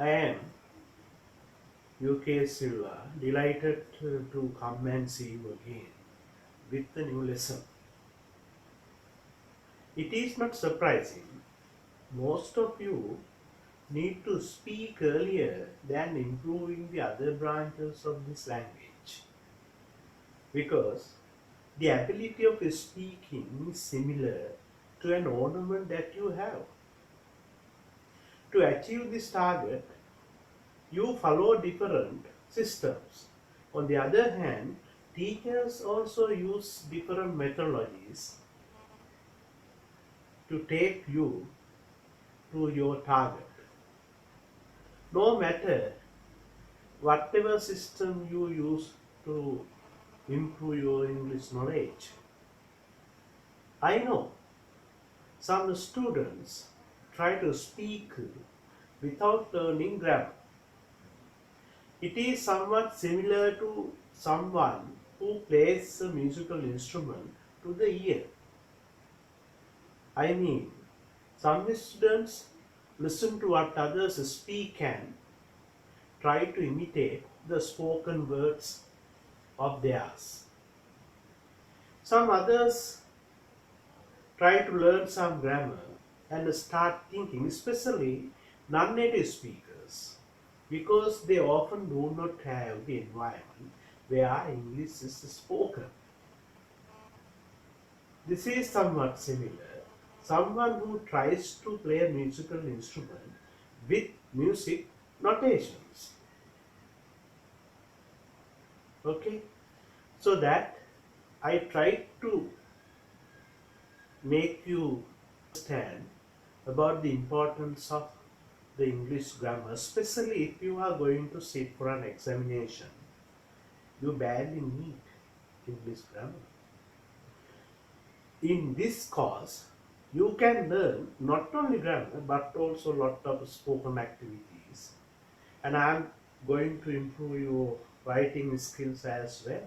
I am UK Silva, delighted to come and see you again with the new lesson. It is not surprising, most of you need to speak earlier than improving the other branches of this language because the ability of speaking is similar to an ornament that you have. To achieve this target, you follow different systems. On the other hand, teachers also use different methodologies to take you to your target. No matter whatever system you use to improve your English knowledge. I know some students try to speak without learning grammar. It is somewhat similar to someone who plays a musical instrument to the ear. I mean, some students listen to what others speak and try to imitate the spoken words of theirs. Some others try to learn some grammar and start thinking, especially non-native speakers, because they often do not have the environment where English is spoken. This is somewhat similar. Someone who tries to play a musical instrument with music notations. Okay, so that I try to make you understand about the importance of the English grammar, especially if you are going to sit for an examination. You badly need English grammar. In this course, you can learn not only grammar but also lot of spoken activities. And I am going to improve your writing skills as well.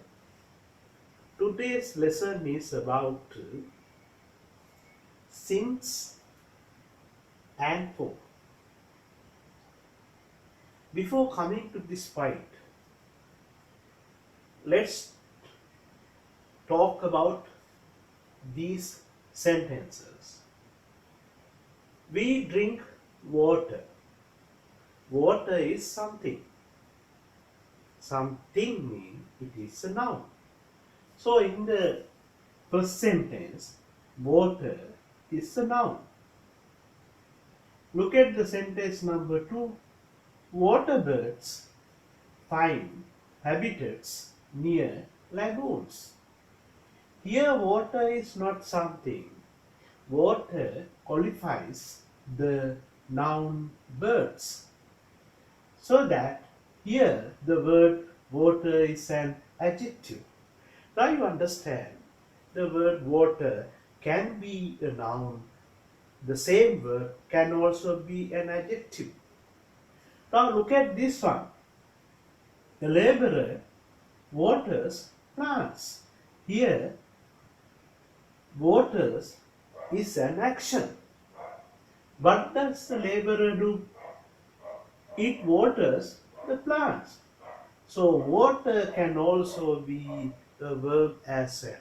Today's lesson is about since and for. Before coming to this point, let's talk about these sentences. We drink water. Water is something. Something means it is a noun. So in the first sentence, water is a noun. Look at the sentence number 2. Water birds find habitats near lagoons. Here water is not something. Water qualifies the noun birds. So that here the word water is an adjective. Now you understand the word water can be a noun. The same word can also be an adjective. Now look at this one. The laborer waters plants. Here waters is an action. What does the laborer do? It waters the plants. So water can also be a verb as well.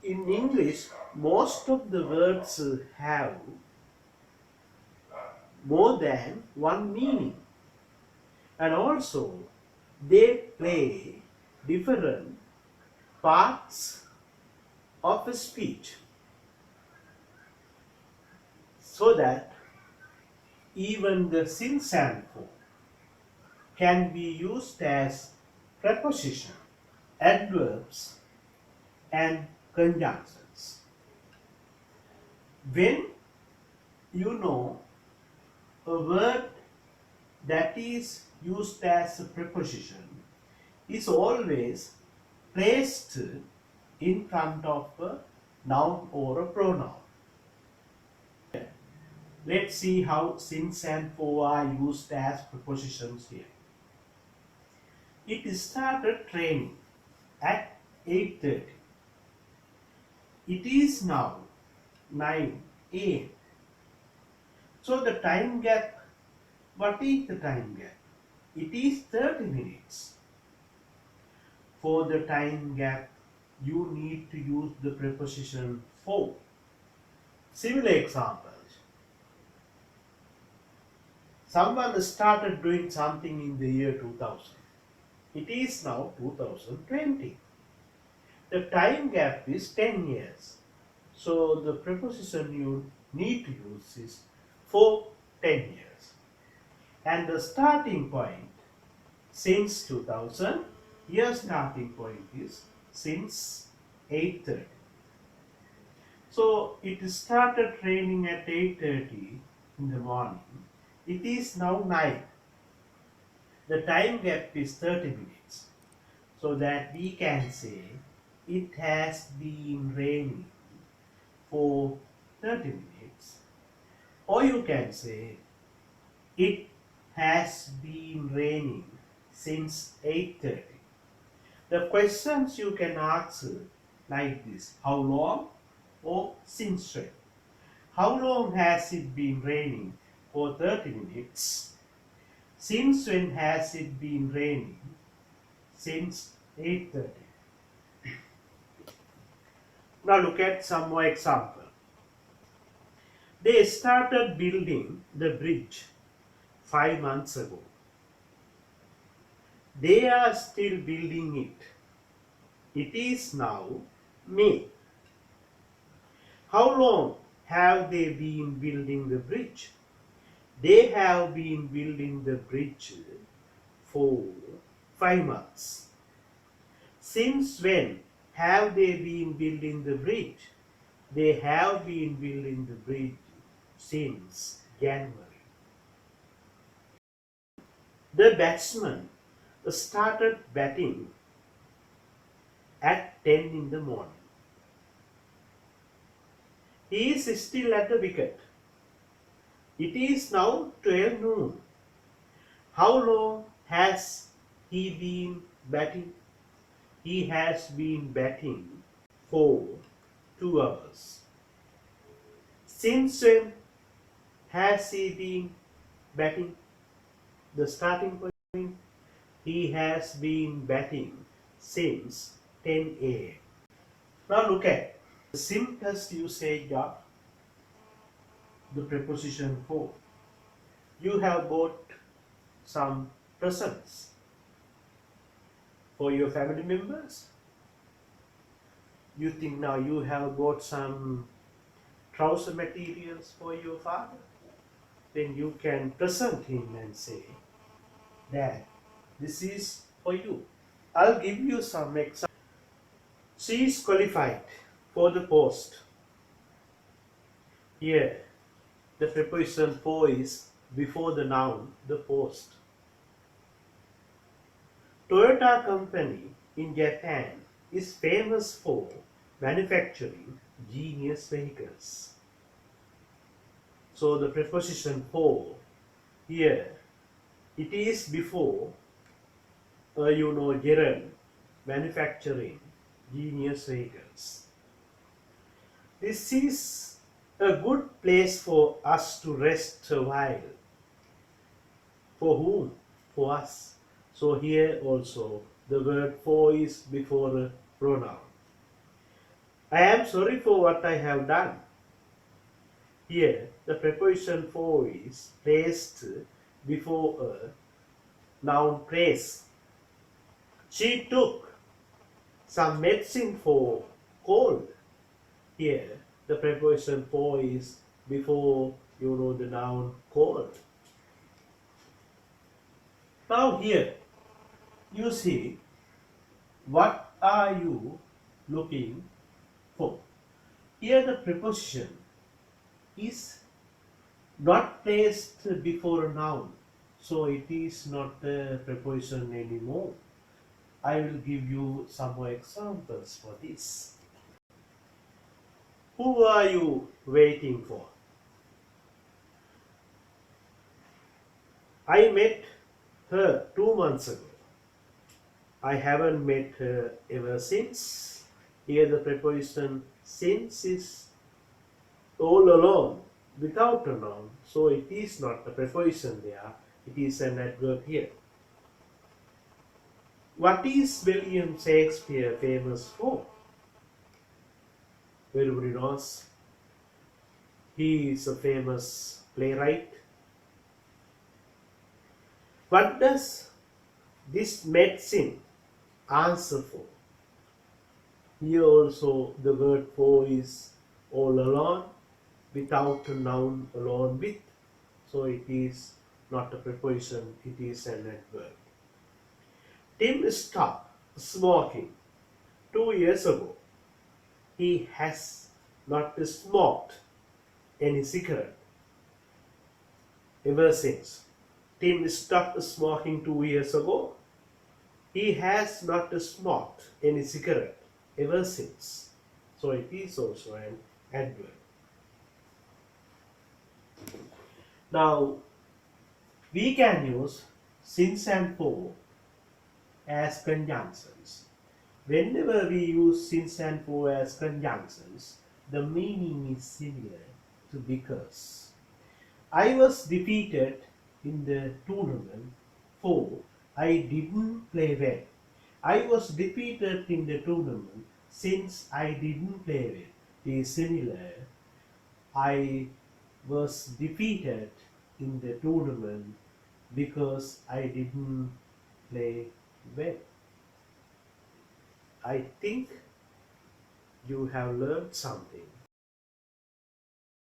In English, most of the words have more than one meaning, and also they play different parts of a speech, so that even the since and for can be used as preposition, adverbs and conjunctions. When you know a word that is used as a preposition is always placed in front of a noun or a pronoun. Let's see how since and for are used as prepositions here. It started training at 8:30. It is now 9 a.m. So the time gap, what is the time gap? It is 30 minutes. For the time gap, you need to use the preposition for. Similar examples. Someone started doing something in the year 2000. It is now 2020. The time gap is 10 years. So the preposition you need to use is for 10 years. And the starting point since 2000, your starting point is since 8:30. So it started raining at 8:30 in the morning. It is now 9. The time gap is 30 minutes. So that we can say it has been raining for 30 minutes. Or you can say it has been raining since 8:30. The questions you can answer like this: how long or since when. How long has it been raining? For 30 minutes. Since when has it been raining? Since 8:30. Now look at some more example. They started building the bridge 5 months ago. They are still building it. It is now May. How long have they been building the bridge? They have been building the bridge for 5 months. Since when have they been building the bridge? They have been building the bridge since January. The batsman started batting at 10 in the morning. He is still at the wicket. It is now 12 noon. How long has he been batting? He has been batting for 2 hours. Since when has he been batting? The starting point, he has been batting since 10 a.m. Now look at the simplest usage of the preposition for. You have bought some presents for your family members. You think now you have bought some trouser materials for your father. Then you can present him and say, Dad, this is for you. I'll give you some examples. She is qualified for the post. Here, the preposition for is before the noun, the post. Toyota company in Japan is famous for manufacturing genius vehicles. So the preposition for here, it is before gerund, manufacturing genius vehicles. This is a good place for us to rest a while. For whom? For us. So here also the word for is before the pronoun. I am sorry for what I have done. Here the preposition for is placed before a noun phrase. She took some medicine for cold. Here the preposition for is before the noun cold. Now here you see, what are you looking for? Here the preposition is not placed before a noun, so it is not a preposition anymore. I will give you some more examples for this. Who are you waiting for? I met her 2 months ago. I haven't met her ever since. Here the preposition since is all along without a noun, so it is not a preposition there, it is an adverb here. What is William Shakespeare famous for? Everybody knows he is a famous playwright. What does this medicine answer for? Here also the word for is all alone, without a noun, alone with. So it is not a preposition, it is an adverb. Tim stopped smoking 2 years ago. He has not smoked any cigarette ever since. Tim stopped smoking 2 years ago. He has not smoked any cigarette ever since. So it is also an adverb. Now we can use since and for as conjunctions. Whenever we use since and for as conjunctions, the meaning is similar to because. I was defeated in the tournament, for I didn't play well. I was defeated in the tournament since I didn't play well. Is similar. I was defeated in the tournament because I didn't play well. I think you have learned something.